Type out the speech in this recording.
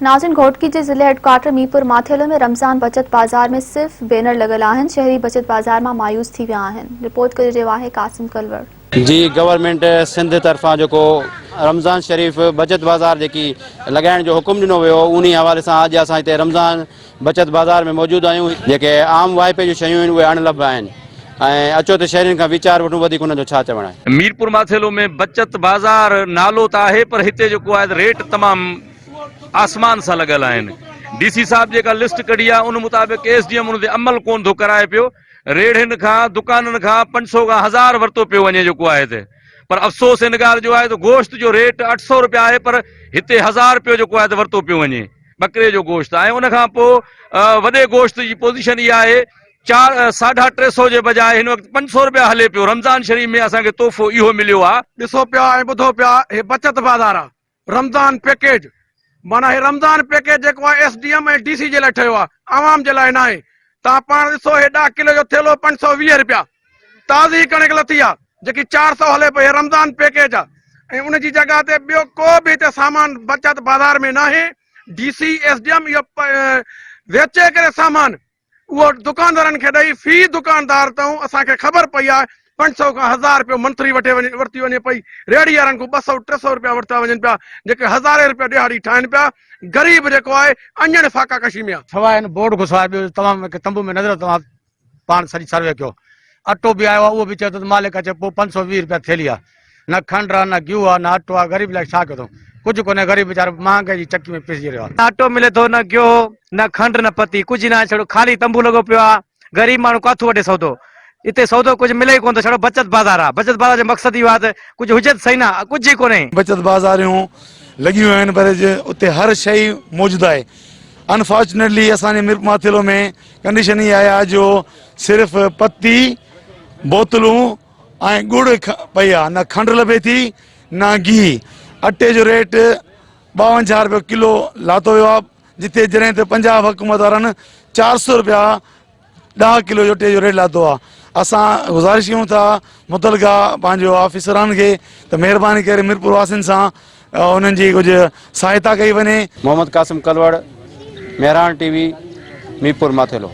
नाज़रीन, घोटकी के ज़िले हेडक्वार्टर मीरपुर माथेलो में रमज़ान बचत बाज़ार में सिर्फ बैनर लगल आहिनि। शहरी बचत बाज़ार में मायूस थी विया आहिनि। रिपोर्ट करे रहियो आहे कासिम कलवड़। जी, गवर्नमेंट सिंध तरफा जो रमज़ान शरीफ बचत बाज़ार जी लगाइण जो हुकुम दिनो वियो, उन्हीं हवाले से अॼु असां हिते रमज़ान बचत बाज़ार में मौजूद आहियूं। जेके आम वाइपे जो शयूं आहिनि उहे अणलभ आहिनि ऐं अचो त शहरियुनि खां वीचार वठूं वधीक उन्हनि जो छा चवणु आहे। मीरपुर माथेलो में बचत बाज़ार नालो तो है, पर हिते जो आहे रेट तमाम आसमान सा लगल आहिनि। डीसी साहब जेका लिस्ट कढी आहे उन मुताबिक एसडीएम उन ते अमल कोन थो कराए पियो। रेढ़िन खां दुकाननि खां 500 खां 1000 वरतो पियो वञे जेको आहे हिते। पर अफ़सोस इन ॻाल्हि जो आहे तो गोश्त जो रेट 800 रुपया है, पर हिते 1000 रुपयो जेको आहे वरतो पियो वञे बकरे जो गोश्त। ऐं उन खां पोइ वॾे गोश्त जी पोजीशन इहा आहे 350 जे बजाय हिन वक़्तु 500 रुपया हले पियो। रमज़ान शरीफ में असांखे तोहफ़ो इहो मिलियो आहे। ॾिसो पिया ऐं ॿुधो पिया, हे बचत बाज़ार आहे, रमज़ान पैकेज माना हे रमज़ान पैकेज जेको आहे एसडीएम ऐं डीसी जे लाइ ठहियो आहे, आवाम जे लाइ न आहे। तव्हां पाण ॾिसो, हे 10 किलो जो थेलो 520 रुपया, ताज़ी कणिक लथी आहे जेकी 400 हले पई। रमज़ान पैकेज आहे ऐं उन जी जॻह ते ॿियो को बि हिते सामान बचत बाज़ार में न आहे। डीसी एसडीएम इहो वेचे करे सामान उहो दुकानदारनि खे ॾेई, फी दुकानदार तां असांखे ख़बर पई आहे 500 खां 1000 रुपयो मंथली वरती वञे पई। रेहड़ी वारनि खां 200-300 रुपया वरिता वञनि पिया, जेके 1000 रुपया ॾिहाड़ी ठाहिनि पिया। गरीब जेको आहे अञण फाका कशी में आहे। सवाइ बोर्ड घुसाए ॿियो तमामु तंबू में नज़र तव्हां पाण सॼी सर्वे कयो। अटो बि आयो आहे, उहो बि चए थो मालिक अचे पोइ 520 रुपया थेली आहे। न खंड आहे, न गिहु आहे, न अटो आहे। गरीब लाइ छा कयो? कुझु कोन्हे। गरीब वीचारो महांगाई जी चक्की में पिसजी रहियो आहे। न अटो मिले थो, न गिहु, न खंड, न पती, कुझु न आहे। छड़ो खाली तंबू लॻो पियो आहे। गरीब माण्हू काथो वठे सौदो? इते सौदो कुछ मिले ही कोन थो। छड़ो बचत बाज़ार आहे। बचत बाज़ार जो मक़सद इहो आहे त कुझु हुजे सही, न कुझु ई कोन्हे। बचत बाज़ारियूं लॻियूं आहिनि, पर उते हर शइ मौजूदु आहे। अनफॉर्चुनेटली असांजे मीरपुर माथेलो में कंडीशन ई आहे जो सिर्फ़ पत्ती, बोतलूं ऐं गुड़ पई आहे, न खंड लभे थी, न घी। अटे जो रेट 52 रुपयो किलो लाथो वियो आहे, जिते जॾहिं त पंजाब हुकूमत वारनि 400 रुपया 10 किलो जो अटे जो रेट लाथो आहे। असां गुज़ारिश कयूं था मुतलका पंहिंजो ऑफिसरनि खे त महिरबानी करे मीरपुर वासियुनि सां उन्हनि जी कुझु सहायता कई वञे। मोहम्मद कासिम कलवड़, मेहरान टीवी, मीरपुर माथेलो।